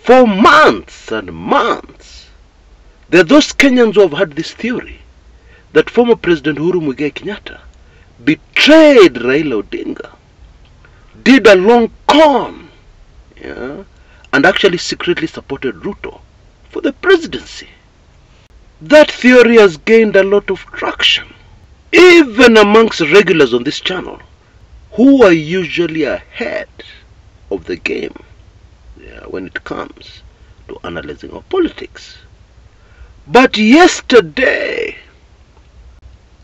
For months and months, there are those Kenyans who have had this theory that former President Uhuru Kenyatta betrayed Raila Odinga, did a long con, and actually secretly supported Ruto for the presidency. That theory has gained a lot of traction, even amongst regulars on this channel, who are usually ahead of the game when it comes to analyzing our politics. But yesterday,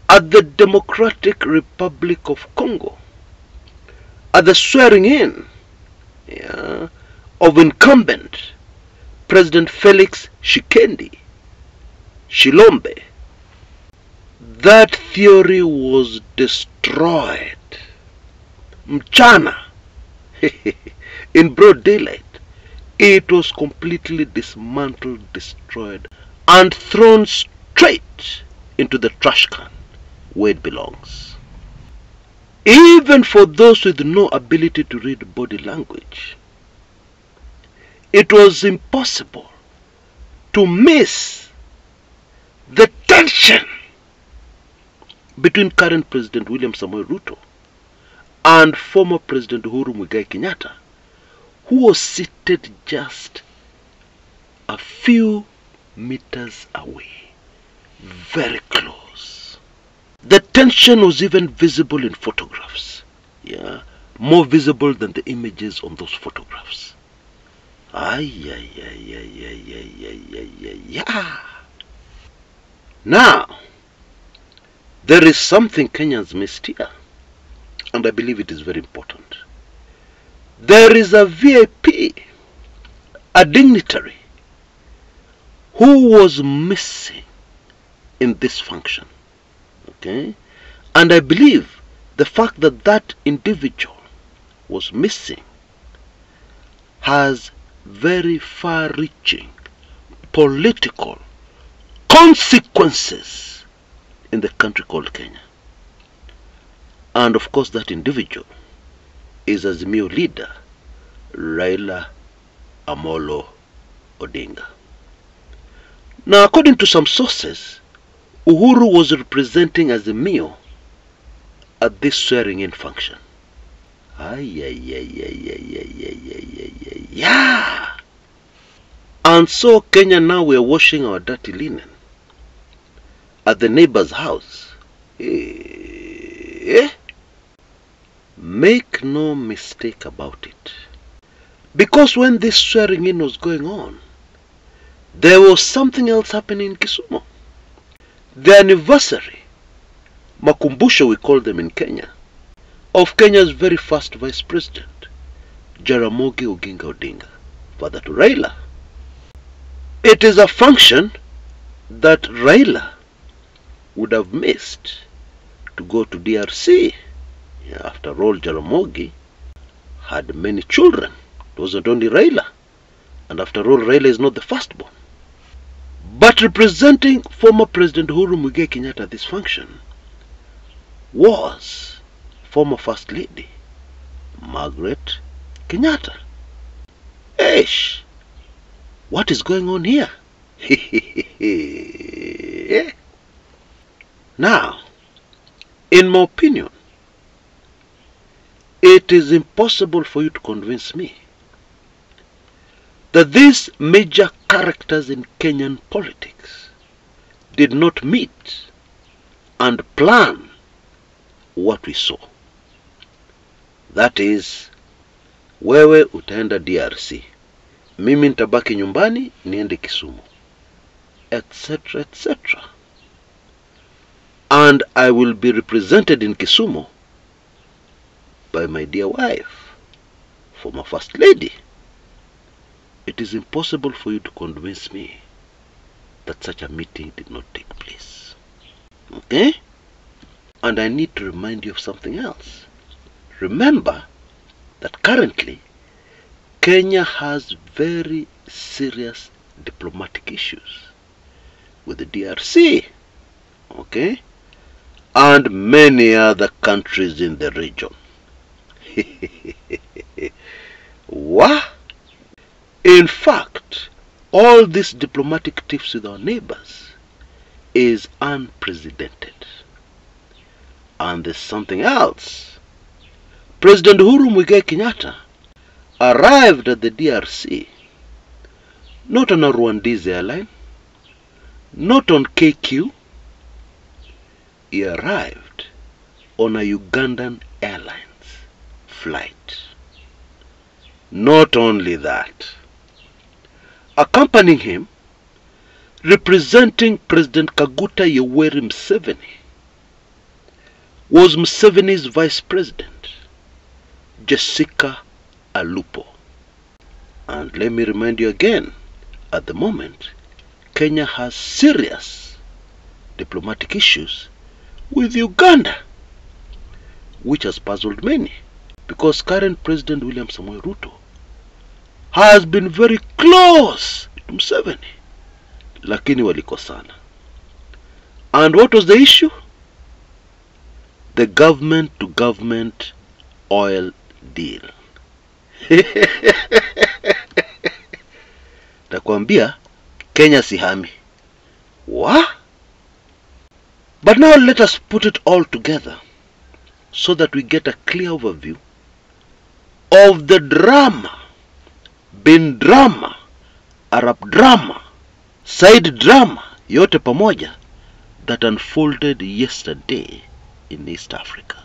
at the Democratic Republic of Congo, at the swearing in of incumbent President Félix Tshisekedi Tshilombo, that theory was destroyed. Mchana, in broad daylight, it was completely dismantled, destroyed, and thrown straight into the trash can where it belongs. Even for those with no ability to read body language, it was impossible to miss the tension between current President Wiliam Ruto and former President Uhuru Kenyatta, who was seated just a few meters away, very close. The tension was even visible in photographs, more visible than the images on those photographs. Now, there is something Kenyans missed here, and I believe it is very important. There is a VIP, a dignitary, who was missing in this function. Okay? And I believe the fact that that individual was missing has very far-reaching political consequences in the country called Kenya. And of course that individual is Azimio leader Raila Amolo Odinga. Now, according to some sources, Uhuru was representing Azimio at this swearing-in function. And so Kenya, now we are washing our dirty linen at the neighbor's house. Make no mistake about it. Because when this swearing in was going on, there was something else happening in Kisumu. The anniversary, makumbusho we call them in Kenya, of Kenya's very first Vice President, Jaramogi Oginga Odinga, father to Raila. It is a function that Raila would have missed to go to DRC. After all, Jaramogi had many children. It wasn't only Raila. And after all, Raila is not the firstborn. But representing former President Uhuru Kenyatta at this function was former First Lady Margaret Kenyatta. Eish! What is going on here? Now, in my opinion, it is impossible for you to convince me that these major characters in Kenyan politics did not meet and plan what we saw. That is, wewe utaenda DRC, mimi nitabaki nyumbani niende Kisumu, etc., etc. And I will be represented in Kisumu by my dear wife, former First Lady. It is impossible for you to convince me that such a meeting did not take place. Okay? And I need to remind you of something else. Remember that currently Kenya has very serious diplomatic issues with the DRC, okay, and many other countries in the region. What? In fact, all these diplomatic tiffs with our neighbors is unprecedented. And there's something else. President Uhuru Kenyatta arrived at the DRC not on a Rwandese airline, not on KQ. He arrived on a Ugandan Airlines flight. Not only that, accompanying him, representing President Kaguta Yoweri Museveni, was Museveni's Vice President, Jessica Alupo. And let me remind you again, at the moment, Kenya has serious diplomatic issues with Uganda, which has puzzled many, because current President Wiliam Ruto has been very close to Museveni, lakini walikosana. And what was the issue? The government-to-government oil deal. Nakwambia Kenya sihami. What? But now let us put it all together so that we get a clear overview of the drama, bin drama, Arab drama, side drama, yote pamoja, that unfolded yesterday in East Africa.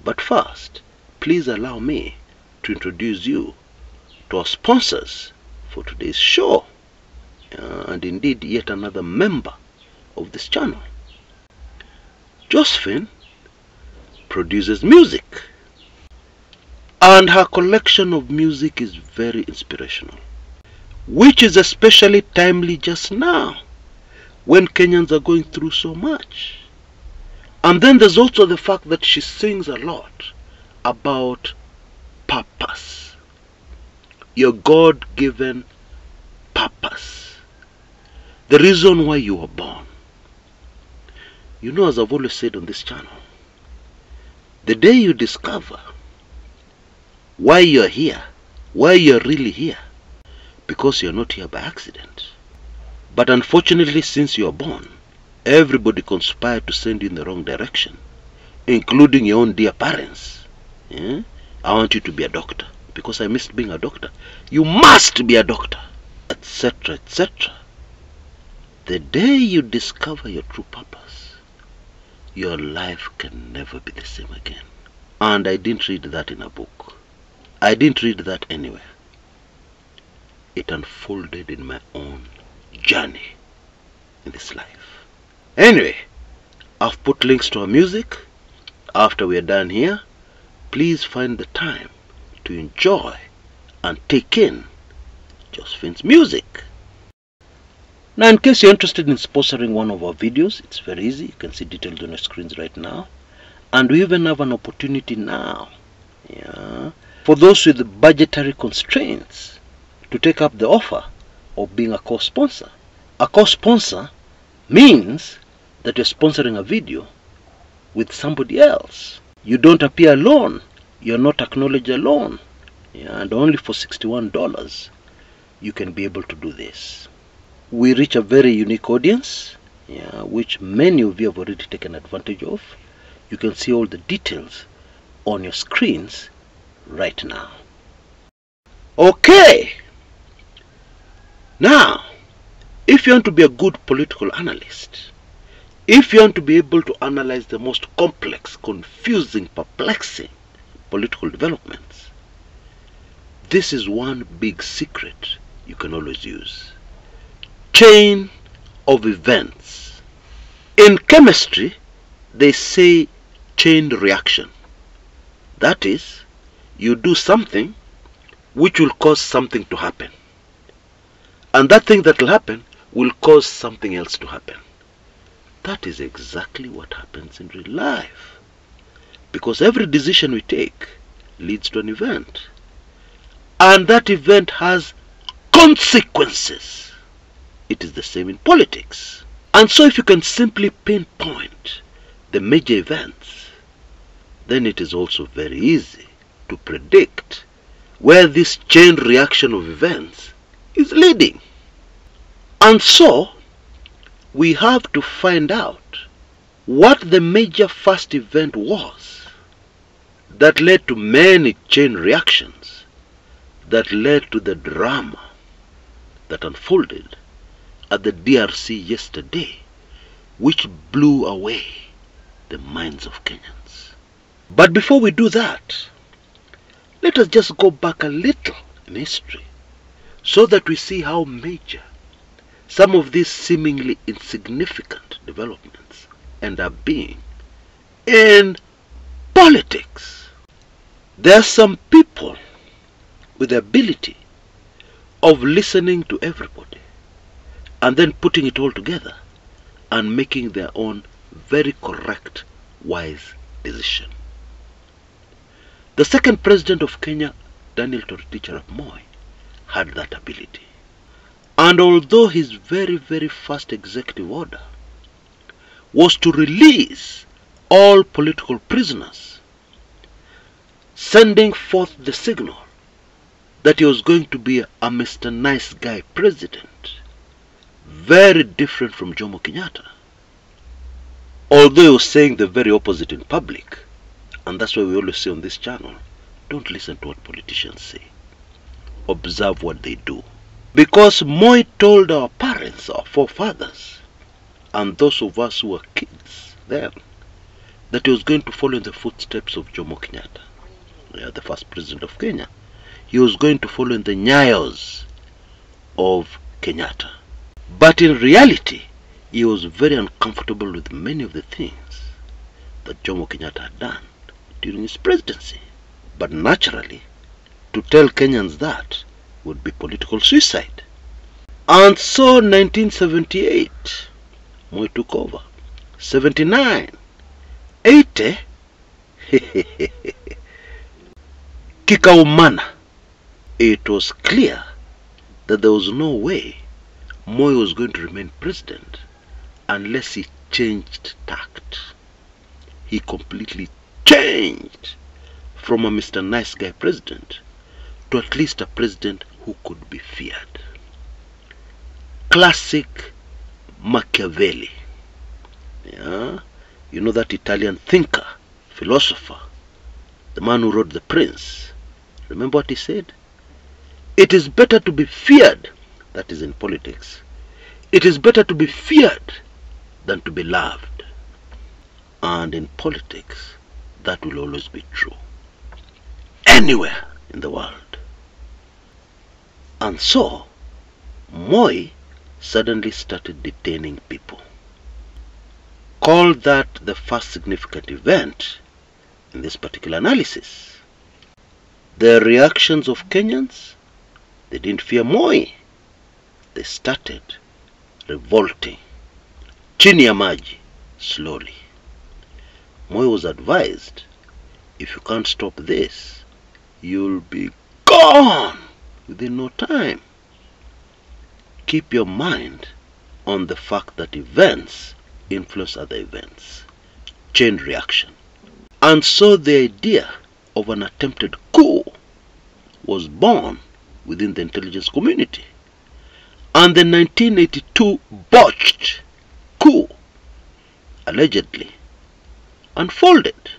But first, please allow me to introduce you to our sponsors for today's show, and indeed yet another member of this channel. Josephine produces music, and her collection of music is very inspirational, which is especially timely just now when Kenyans are going through so much. And then there's also the fact that she sings a lot about purpose, your God-given purpose, the reason why you were born. You know, as I've always said on this channel, the day you discover why you're here, why you're really here, because you're not here by accident. But unfortunately, since you're born, everybody conspired to send you in the wrong direction, including your own dear parents. Yeah? I want you to be a doctor because I missed being a doctor. You must be a doctor, etc., etc. The day you discover your true purpose, your life can never be the same again. And I didn't read that in a book. I didn't read that anywhere. It unfolded in my own journey in this life. Anyway, I've put links to our music. After we are done here, please find the time to enjoy and take in Josephine's music. Now, in case you're interested in sponsoring one of our videos, it's very easy. You can see details on your screens right now. And we even have an opportunity now, for those with budgetary constraints, to take up the offer of being a co-sponsor. A co-sponsor means that you're sponsoring a video with somebody else. You don't appear alone. You're not acknowledged alone. And only for $61, you can be able to do this. We reach a very unique audience, which many of you have already taken advantage of. You can see all the details on your screens right now. Okay. Now, if you want to be a good political analyst, if you want to be able to analyze the most complex, confusing, perplexing political developments, this is one big secret you can always use. Chain of events. In chemistry, they say chain reaction. That is, you do something which will cause something to happen. And that thing that will happen will cause something else to happen. That is exactly what happens in real life. Because every decision we take leads to an event. And that event has consequences. It is the same in politics. And so if you can simply pinpoint the major events, then it is also very easy to predict where this chain reaction of events is leading. And so, we have to find out what the major first event was that led to many chain reactions, that led to the drama that unfolded at the DRC yesterday, which blew away the minds of Kenyans. But before we do that, let us just go back a little in history so that we see how major some of these seemingly insignificant developments end up being in politics. There are some people with the ability of listening to everybody and then putting it all together and making their own very correct, wise decision. The second president of Kenya, Daniel Toroitich arap Moi, had that ability. And although his very, very first executive order was to release all political prisoners, sending forth the signal that he was going to be a Mr. Nice Guy president, very different from Jomo Kenyatta. Although he was saying the very opposite in public, and that's why we always say on this channel, don't listen to what politicians say. Observe what they do. Because Moi told our parents, our forefathers, and those of us who were kids then, that he was going to follow in the footsteps of Jomo Kenyatta, the first president of Kenya. He was going to follow in the nyayos of Kenyatta. But in reality, he was very uncomfortable with many of the things that Jomo Kenyatta had done during his presidency. But naturally, to tell Kenyans that would be political suicide. And so 1978, Moi took over. 79, 80, kikaumana. It was clear that there was no way Moi was going to remain president unless he changed tact. He completely changed from a Mr. Nice Guy president to at least a president who could be feared. Classic Machiavelli. Yeah? You know that Italian thinker, philosopher, the man who wrote The Prince. Remember what he said? It is better to be feared, that is in politics. It is better to be feared than to be loved. And in politics, that will always be true. Anywhere in the world. And so, Moi suddenly started detaining people. Call that the first significant event in this particular analysis. The reactions of Kenyans, they didn't fear Moi. They started revolting. Chini ya maji, slowly. Moi was advised, if you can't stop this, you'll be gone within no time. Keep your mind on the fact that events influence other events. Chain reaction. And so the idea of an attempted coup was born within the intelligence community. And the 1982 botched coup allegedly unfolded.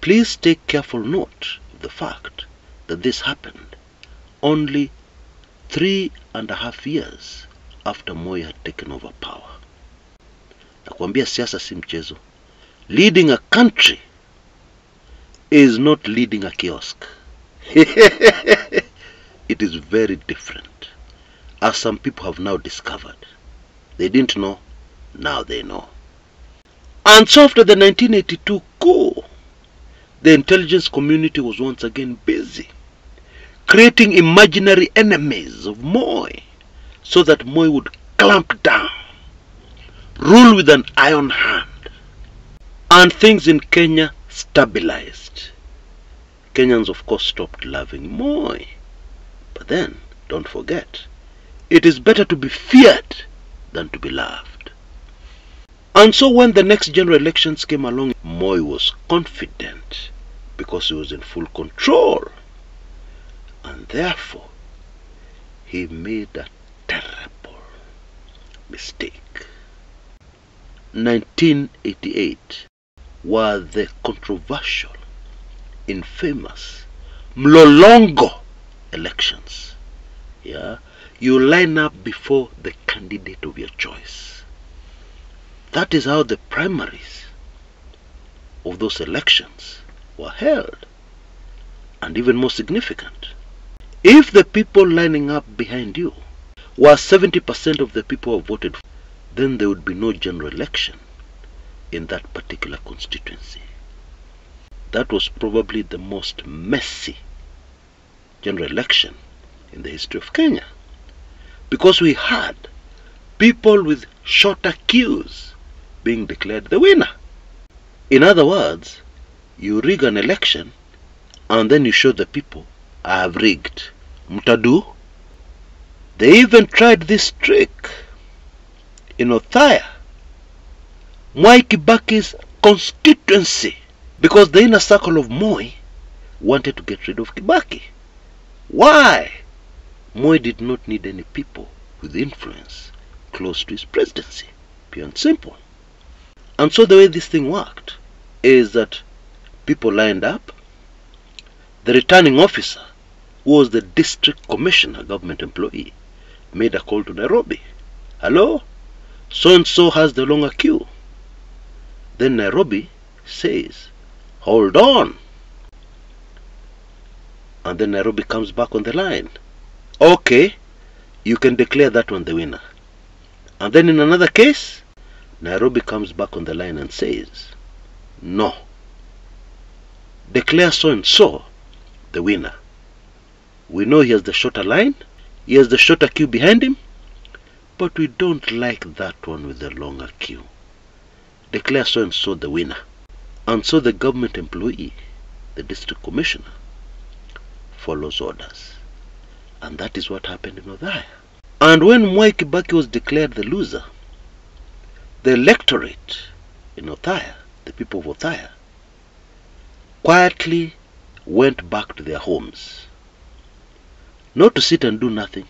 Please take careful note of the fact that this happened only 3.5 years after Moi had taken over power. Nakwambia siasa si mchezo. Leading a country is not leading a kiosk. It is very different, as some people have now discovered. They didn't know, now they know. And so after the 1982 coup, the intelligence community was once again busy creating imaginary enemies of Moi so that Moi would clamp down, rule with an iron hand. And things in Kenya stabilized. Kenyans, of course, stopped loving Moi. But then, don't forget, it is better to be feared than to be loved. And so when the next general elections came along, Moi was confident because he was in full control. And therefore, he made a terrible mistake. 1988 were the controversial, infamous Mlolongo elections. Yeah, you line up before the candidate of your choice. That is how the primaries of those elections were held. And even more significant, if the people lining up behind you were 70% of the people who voted, then there would be no general election in that particular constituency. That was probably the most messy general election in the history of Kenya, because we had people with shorter queues being declared the winner. In other words, you rig an election and then you show the people, I have rigged. Mutadu. They even tried this trick in Othaya, Mwai Kibaki's constituency, because the inner circle of Moi wanted to get rid of Kibaki. Why? Moi did not need any people with influence close to his presidency. Pure and simple. And so the way this thing worked is that people lined up. The returning officer, who was the district commissioner, government employee, made a call to Nairobi. Hello? So-and-so has the longer queue. Then Nairobi says, hold on. And then Nairobi comes back on the line. Okay, you can declare that one the winner. And then in another case, Nairobi comes back on the line and says, no, declare so-and-so the winner. We know he has the shorter line, he has the shorter queue behind him, but we don't like that one with the longer queue. Declare so-and-so the winner. And so the government employee, the district commissioner, follows orders. And that is what happened in Othaya. And when Mwai Kibaki was declared the loser, the electorate in Othaya, the people of Othaya, quietly went back to their homes. Not to sit and do nothing.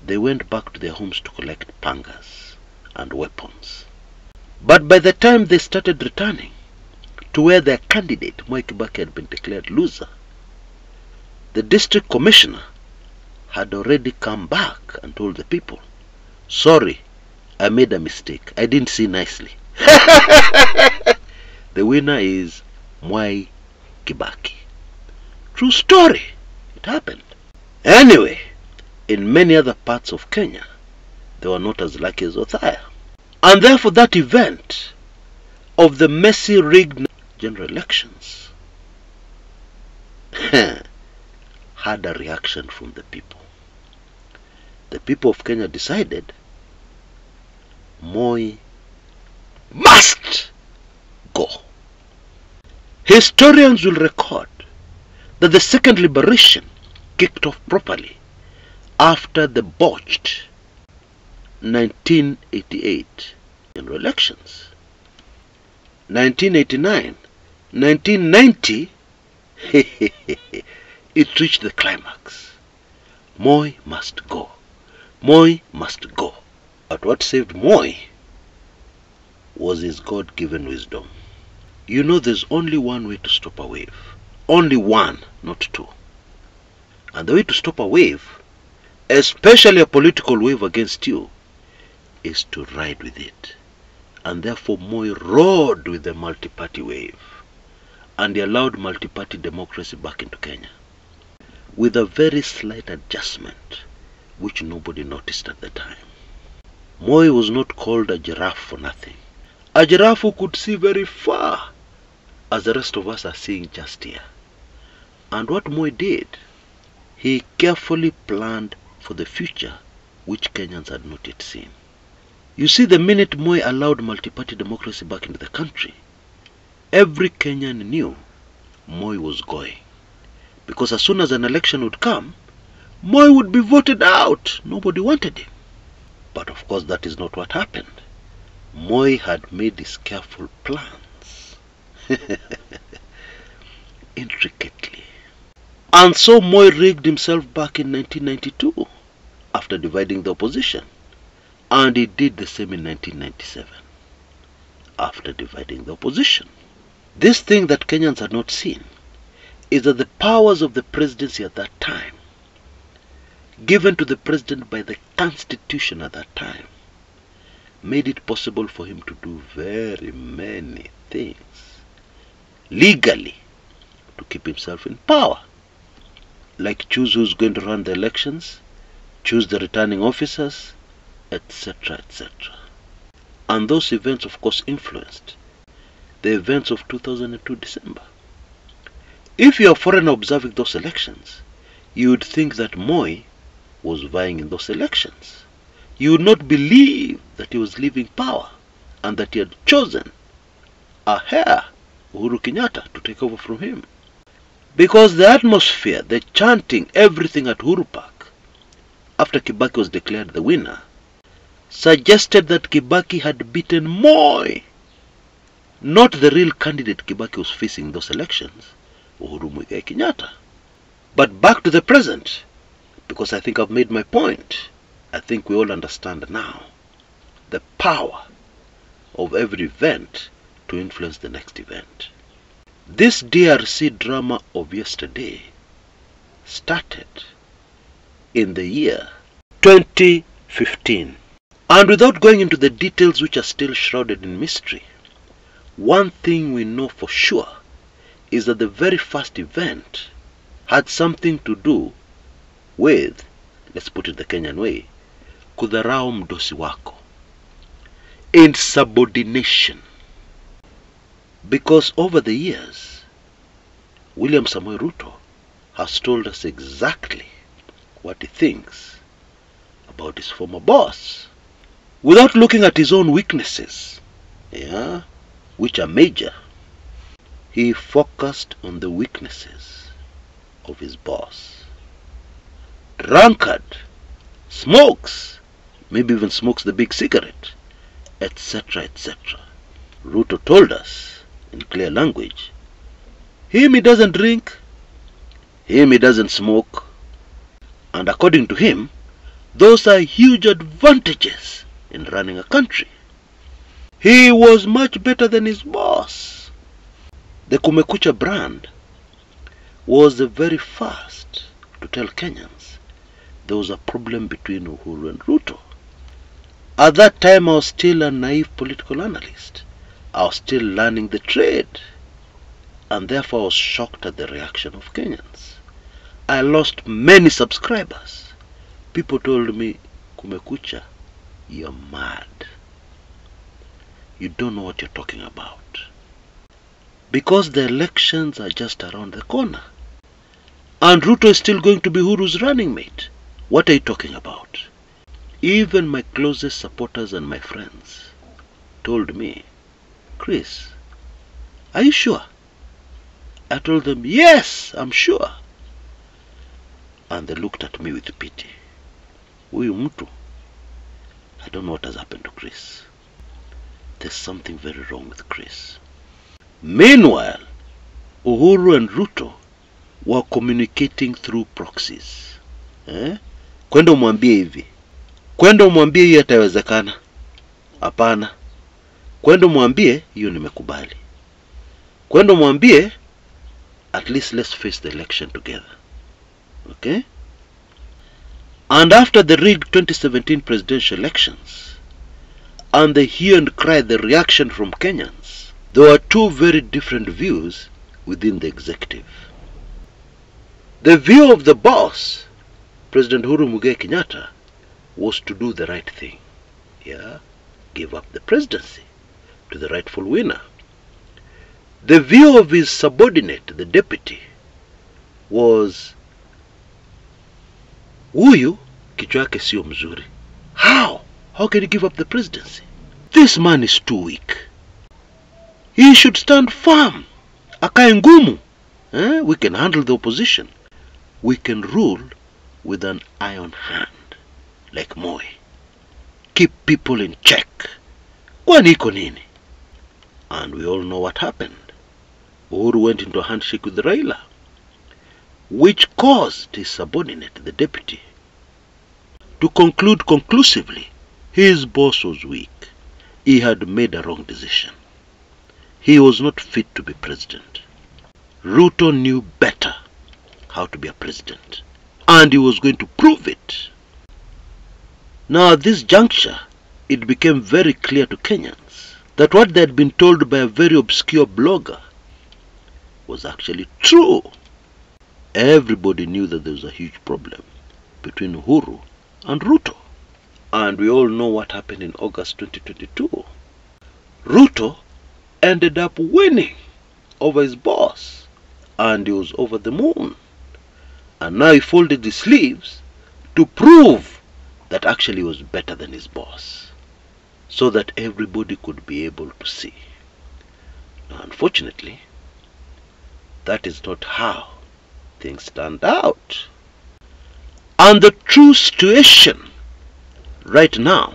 They went back to their homes to collect pangas and weapons. But by the time they started returning to where their candidate, Mwai Kibaki, had been declared loser, the district commissioner had already come back and told the people, sorry, I made a mistake. I didn't see nicely. The winner is Mwai Kibaki. True story. It happened. Anyway, in many other parts of Kenya, they were not as lucky as Othaya. And therefore that event of the messy rigged general elections had a reaction from the people. The people of Kenya decided Moi must go. Historians will record that the second liberation kicked off properly after the botched 1988 general elections. 1989, 1990, it reached the climax. Moi must go. Moi must go. But what saved Moi was his God-given wisdom. You know, there's only one way to stop a wave. Only one, not two. And the way to stop a wave, especially a political wave against you, is to ride with it. And therefore Moi rode with the multi-party wave, and he allowed multi-party democracy back into Kenya, with a very slight adjustment which nobody noticed at the time. Moi was not called a giraffe for nothing. A giraffe who could see very far, as the rest of us are seeing just here. And what Moi did, he carefully planned for the future which Kenyans had not yet seen. You see, the minute Moi allowed multi-party democracy back into the country, every Kenyan knew Moi was going. Because as soon as an election would come, Moi would be voted out. Nobody wanted him. But of course that is not what happened. Moi had made his careful plans intricately, And so Moi rigged himself back in 1992 after dividing the opposition. And he did the same in 1997 after dividing the opposition. This thing that Kenyans had not seen is that the powers of the presidency at that time, given to the president by the constitution at that time, made it possible for him to do very many things legally to keep himself in power. Like choose who's going to run the elections, choose the returning officers, etc., etc. And those events, of course, influenced the events of 2002 December. If you are a foreigner observing those elections, you would think that Moi was vying in those elections. You would not believe that he was leaving power and that he had chosen a heir, Uhuru Kenyatta, to take over from him. Because the atmosphere, the chanting, everything at Uhuru Park, after Kibaki was declared the winner, suggested that Kibaki had beaten Moi, not the real candidate Kibaki was facing in those elections, Uhuru Kenyatta. But back to the present, because I think I've made my point. I think we all understand now the power of every event to influence the next event. This DRC drama of yesterday started in the year 2015. And without going into the details which are still shrouded in mystery, one thing we know for sure is that the very first event had something to do with, let's put it the Kenyan way, kudharau mdosi wako, insubordination. Because over the years, William Samoei Ruto has told us exactly what he thinks about his former boss, without looking at his own weaknesses, which are major. He focused on the weaknesses of his boss. Drunkard, smokes, maybe even smokes the big cigarette, etc., etc. Ruto told us in clear language, him he doesn't drink, him he doesn't smoke, and according to him, those are huge advantages in running a country. He was much better than his boss. The Kumekucha brand was the very first to tell Kenyans there was a problem between Uhuru and Ruto. At that time, I was still a naive political analyst. I was still learning the trade, and therefore I was shocked at the reaction of Kenyans. I lost many subscribers. People told me, Kumekucha, you're mad. You don't know what you're talking about. Because the elections are just around the corner. And Ruto is still going to be Uhuru's running mate. What are you talking about? Even my closest supporters and my friends told me, Chris, are you sure? I told them, yes, I'm sure. And they looked at me with pity. Huyu mtu, I don't know what has happened to Chris. There's something very wrong with Chris. Meanwhile, Uhuru and Ruto were communicating through proxies. Kwenda umwambie hivi. Kwenda umwambie hiyo itawezekana. Hapana. Kwenda umwambie hiyo nimekubali. Kwenda umwambie, at least let's face the election together. Okay? And after the rigged 2017 presidential elections, and the hue and cry, the reaction from Kenyans, there were two very different views within the executive. The view of the boss, President Uhuru Kenyatta, was to do the right thing. Give up the presidency to the rightful winner. The view of his subordinate, the deputy, was huyu kichwa yake sio mzuri. How? How can he give up the presidency? This man is too weak. He should stand firm. Akae ngumu. We can handle the opposition. We can rule with an iron hand, like Moi. Keep people in check. Kwani iko nini? And we all know what happened. Uhuru went into a handshake with Raila. which caused his subordinate, the deputy, to conclude conclusively his boss was weak. He had made a wrong decision. He was not fit to be president. Ruto knew better how to be a president, and he was going to prove it. Now at this juncture, it became very clear to Kenyans that what they had been told by a very obscure blogger was actually true. Everybody knew that there was a huge problem between Uhuru and Ruto. And we all know what happened in August 2022. Ruto ended up winning over his boss, and he was over the moon. And now he folded his sleeves to prove that actually he was better than his boss, so that everybody could be able to see. Now, unfortunately, that is not how things turned out. And the true situation right now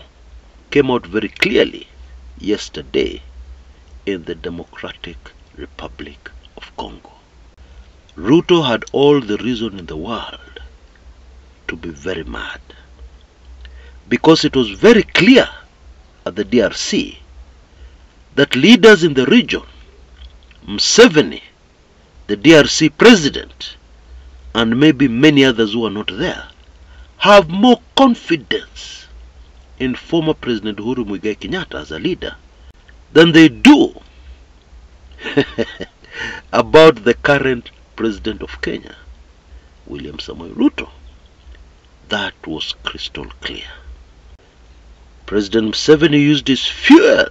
came out very clearly yesterday in the Democratic Republic of Congo. Ruto had all the reason in the world to be very mad, because it was very clear at the DRC that leaders in the region, Museveni, the DRC president, and maybe many others who are not there, have more confidence in former President Uhuru Kenyatta as a leader than they do about the current President of Kenya, William Ruto. That was crystal clear. President Museveni used his fuel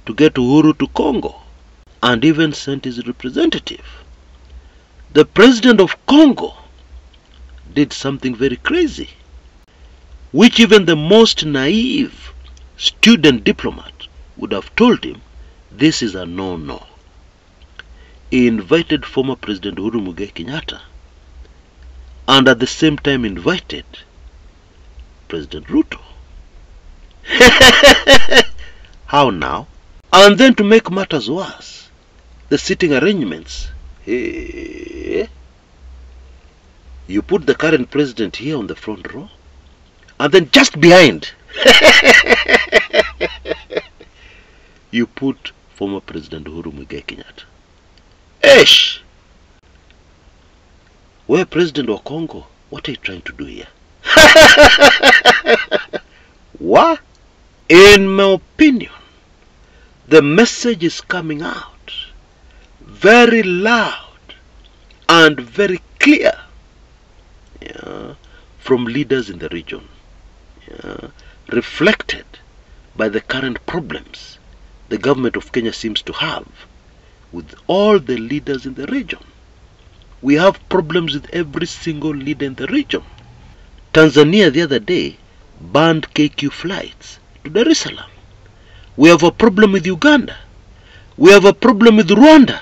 to get Uhuru to Congo and even sent his representative. The President of Congo did something very crazy, which even the most naive student diplomat would have told him this is a no-no. He invited former President Uhuru Kenyatta and at the same time invited President Ruto. How now? And then to make matters worse, the sitting arrangements. You put the current president here on the front row, and then just behind you put former President Uhuru Kenyatta. Esh! We're President of Congo. What are you trying to do here? What? In my opinion, the message is coming out very loud and very clear, from leaders in the region, reflected by the current problems the government of Kenya seems to have with all the leaders in the region. We have problems with every single leader in the region. Tanzania the other day banned KQ flights to Dar es Salaam. We have a problem with Uganda. We have a problem with Rwanda.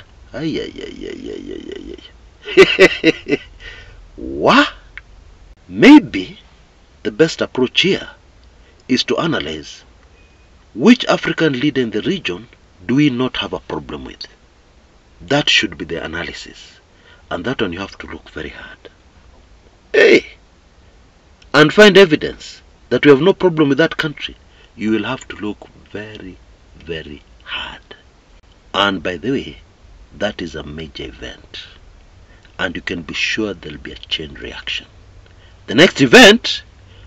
What? Maybe the best approach here is to analyze which African leader in the region do we not have a problem with. That should be the analysis. And that one you have to look very hard. And find evidence that we have no problem with that country. You will have to look very, very hard. And by the way, that is a major event. And you can be sure there will be a chain reaction. The next event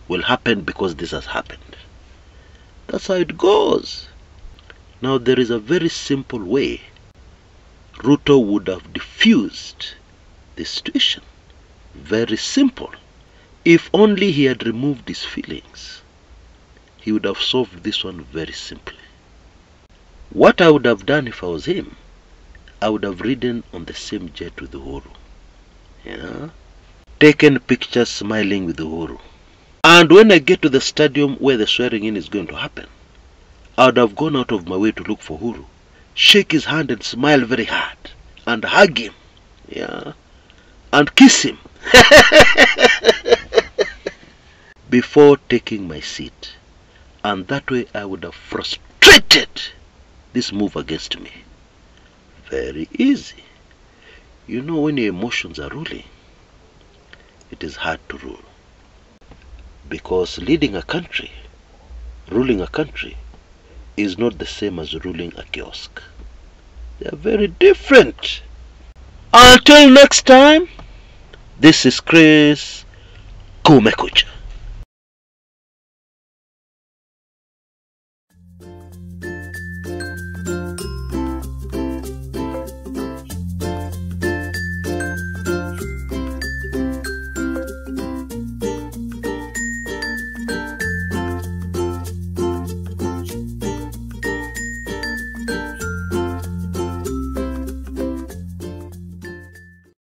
will happen because this has happened. That's how it goes. Now there is a very simple way Ruto would have diffused this situation. Very simple. If only he had removed his feelings, he would have solved this one very simply. What I would have done if I was him, I would have ridden on the same jet with Uhuru. Taken pictures smiling with Uhuru. And when I get to the stadium where the swearing in is going to happen, I would have gone out of my way to look for Uhuru, shake his hand and smile very hard, and hug him, and kiss him before taking my seat. And that way I would have frustrated this move against me. Very easy. You know, when your emotions are ruling, it is hard to rule. Because leading a country, ruling a country, is not the same as ruling a kiosk. They are very different. Until next time, this is Chris Kumekucha.